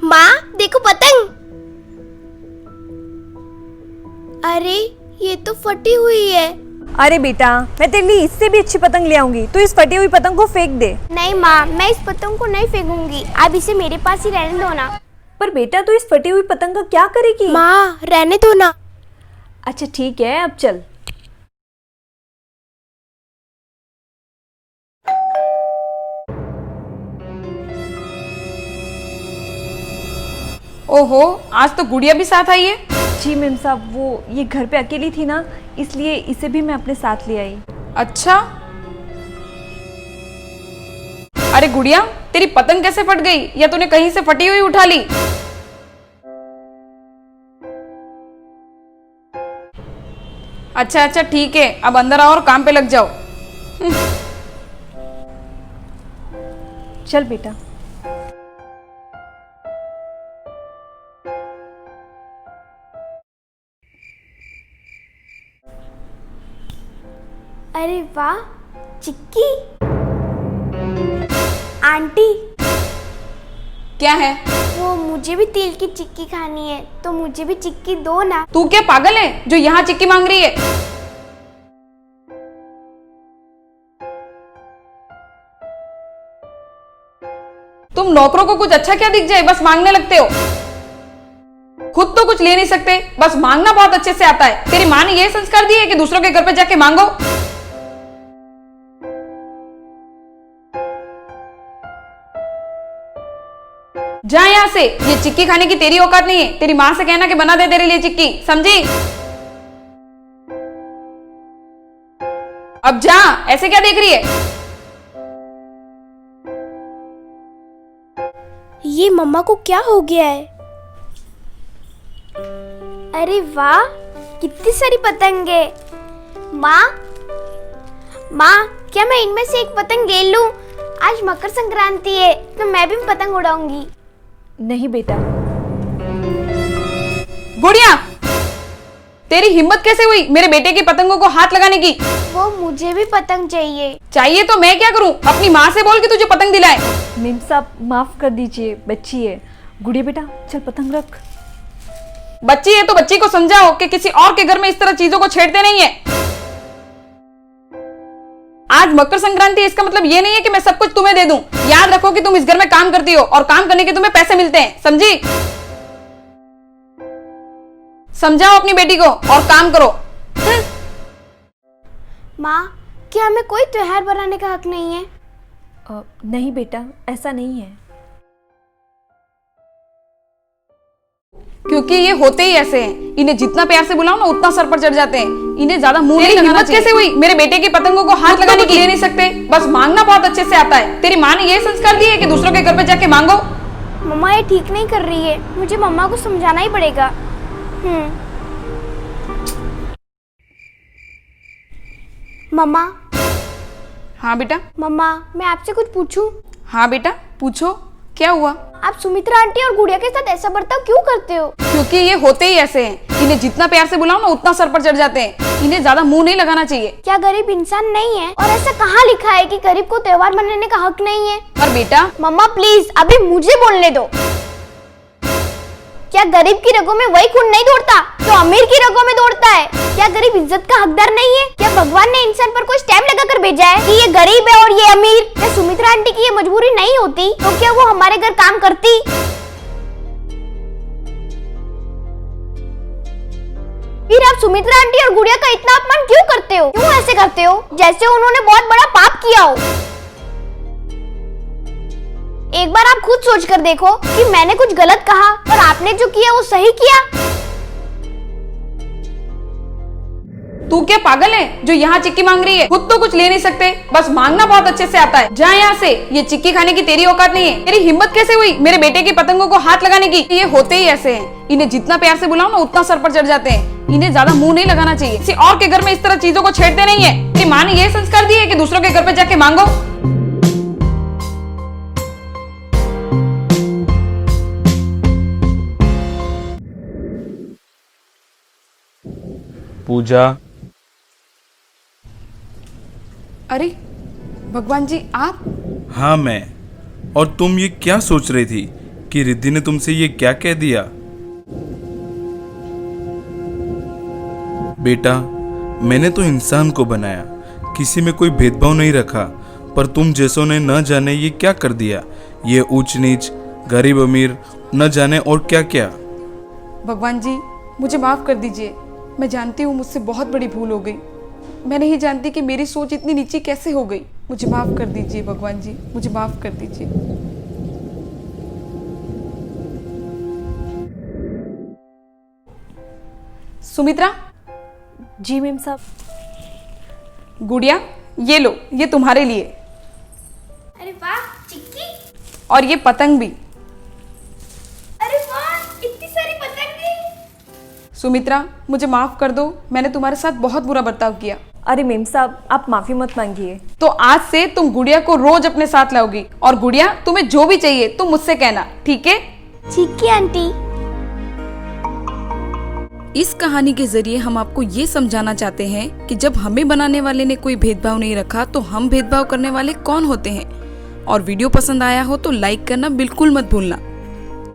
माँ देखो पतंग। अरे ये तो फटी हुई है। अरे बेटा, मैं तेरे लिए इससे भी अच्छी पतंग ले आऊंगी। तू इस फटी हुई पतंग को फेंक दे। नहीं माँ, मैं इस पतंग को नहीं फेंकूंगी, आप इसे मेरे पास ही रहने दो ना। पर बेटा, तू इस फटी हुई पतंग का क्या करेगी? माँ रहने दो ना। अच्छा ठीक है, अब चल। ओहो, आज तो गुड़िया भी साथ आई है। जी मेम साहब, वो ये घर पे अकेली थी ना, इसलिए इसे भी मैं अपने साथ ले आई। अच्छा, अरे गुड़िया, तेरी पतंग कैसे फट गई? या तूने कहीं से फटी हुई उठा ली? अच्छा अच्छा ठीक है, अब अंदर आओ और काम पे लग जाओ। चल बेटा। अरे वाह, चिक्की। आंटी, क्या है? वो मुझे भी तिल की चिक्की खानी है, तो मुझे भी चिक्की दो ना। तू क्या पागल है जो यहाँ चिक्की मांग रही है? तुम नौकरों को कुछ अच्छा क्या दिख जाए बस मांगने लगते हो। खुद तो कुछ ले नहीं सकते, बस मांगना बहुत अच्छे से आता है। तेरी माँ ने ये संस्कार दिए कि दूसरों के घर पे जाके मांगो। जा यहाँ से, ये चिक्की खाने की तेरी औकात नहीं है। तेरी माँ से कहना कि बना दे तेरे लिए चिक्की, समझी? अब जा, ऐसे क्या देख रही है? ये मम्मा को क्या हो गया है? अरे वाह, कितनी सारी पतंगे। माँ माँ, क्या मैं इनमें से एक पतंग ले लूं? आज मकर संक्रांति है, तो मैं भी पतंग उड़ाऊंगी। नहीं बेटा। गुड़िया, तेरी हिम्मत कैसे हुई मेरे बेटे की पतंगों को हाथ लगाने की? वो मुझे भी पतंग चाहिए। चाहिए तो मैं क्या करूं? अपनी माँ से बोल के तुझे पतंग दिलाए। मेम साहब माफ कर दीजिए, बच्ची है। गुड़िया बेटा, चल पतंग रख। बच्ची है तो बच्ची को समझाओ कि किसी और के घर में इस तरह चीजों को छेड़ते नहीं है। आज मकर संक्रांति, इसका मतलब ये नहीं है कि मैं सब कुछ तुम्हें दे दूं। याद रखो कि तुम इस घर में काम करती हो और काम करने के तुम्हें पैसे मिलते हैं, समझी? समझाओ अपनी बेटी को और काम करो। माँ, क्या हमें कोई त्योहार बनाने का हक नहीं है? नहीं बेटा, ऐसा नहीं है। क्योंकि ये होते ही ऐसे हैं। इन्हें जितना प्यार से बुलाओ ना उतना सर पर चढ़ जाते हैं। इन्हें ज्यादा मुंह नहीं लगाना चाहिए। कैसे हुई मेरे बेटे की पतंगों को हाथ लगाने की? ले नहीं सकते, बस मांगना बहुत अच्छे से आता है। तेरी माँ ने ये संस्कार दिए कि दूसरों के घर पे जाके मांगो। मम्मा ये ठीक नहीं कर रही है, मुझे मम्मा को समझाना ही पड़ेगा। मम्मा। हाँ बेटा। मम्मा, मैं आपसे कुछ पूछूं? हाँ बेटा, पूछो, क्या हुआ? आप सुमित्रा आंटी और गुड़िया के साथ ऐसा बर्ताव क्यों करते हो? क्योंकि ये होते ही ऐसे हैं। इन्हें जितना प्यार से बुलाओ ना उतना सर पर चढ़ जाते हैं। इन्हें ज्यादा मुंह नहीं लगाना चाहिए। क्या गरीब इंसान नहीं है? और ऐसा कहाँ लिखा है कि गरीब को त्योहार मनाने का हक नहीं है? पर बेटा। मम्मा प्लीज, अभी मुझे बोलने दो। क्या गरीब की रगों में वही खून नहीं दौड़ता जो अमीर की रगों में दौड़ता है? क्या गरीब इज्जत का हकदार नहीं है? क्या भगवान ने इंसान पर कोई स्टैम्प लगाकर भेजा है कि ये गरीब है और ये अमीर? क्या सुमित्रा आंटी की ये मजबूरी नहीं होती तो क्या वो हमारे घर काम करती? फिर आप सुमित्रा आंटी और गुड़िया का इतना अपमान क्यों करते हो? क्यों ऐसे करते हो जैसे उन्होंने बहुत बड़ा पाप किया हो? एक बार आप खुद सोच कर देखो कि मैंने कुछ गलत कहा और आपने जो किया वो सही किया। तू क्या पागल है जो यहाँ चिक्की मांग रही है? खुद तो कुछ ले नहीं सकते, बस मांगना बहुत अच्छे से आता है। जा यहाँ से, ये चिक्की खाने की तेरी औकात नहीं है। तेरी हिम्मत कैसे हुई मेरे बेटे की पतंगों को हाथ लगाने की? ये होते ही ऐसे हैं। इन्हें जितना प्यार से बुलाओ ना उतना सर पर चढ़ जाते हैं। इन्हें ज्यादा मुंह नहीं लगाना चाहिए। किसी और के घर में इस तरह चीजों को छेड़ते नहीं है। तेरी माँ ने ये संस्कार दिए कि दूसरों के घर पे जाके मांगो। पूजा। अरे भगवान जी, आप? हाँ मैं। और तुम ये क्या सोच रही थी कि रिद्धि ने तुमसे ये क्या कह दिया? बेटा, मैंने तो इंसान को बनाया, किसी में कोई भेदभाव नहीं रखा, पर तुम जैसों ने न जाने ये क्या कर दिया। ये ऊंच नीच, गरीब अमीर, न जाने और क्या क्या। भगवान जी, मुझे माफ कर दीजिए। मैं जानती हूँ मुझसे बहुत बड़ी भूल हो गई। मैं नहीं जानती कि मेरी सोच इतनी नीची कैसे हो गई। मुझे माफ कर दीजिए भगवान जी, मुझे माफ कर दीजिए। सुमित्रा, जी मेम साहब। गुड़िया, ये लो, ये तुम्हारे लिए। अरे वाह, चिक्की। और ये पतंग भी। अरे वाह, इतनी सारी पतंगे। सुमित्रा, मुझे माफ कर दो, मैंने तुम्हारे साथ बहुत बुरा बर्ताव किया। अरे मेम साहब, आप माफ़ी मत मांगिए। तो आज से तुम गुड़िया को रोज अपने साथ लाओगी, और गुड़िया, तुम्हें जो भी चाहिए तुम मुझसे कहना, ठीक है? चिक्की आंटी। इस कहानी के जरिए हम आपको ये समझाना चाहते हैं कि जब हमें बनाने वाले ने कोई भेदभाव नहीं रखा तो हम भेदभाव करने वाले कौन होते हैं। और वीडियो पसंद आया हो तो लाइक करना बिल्कुल मत भूलना।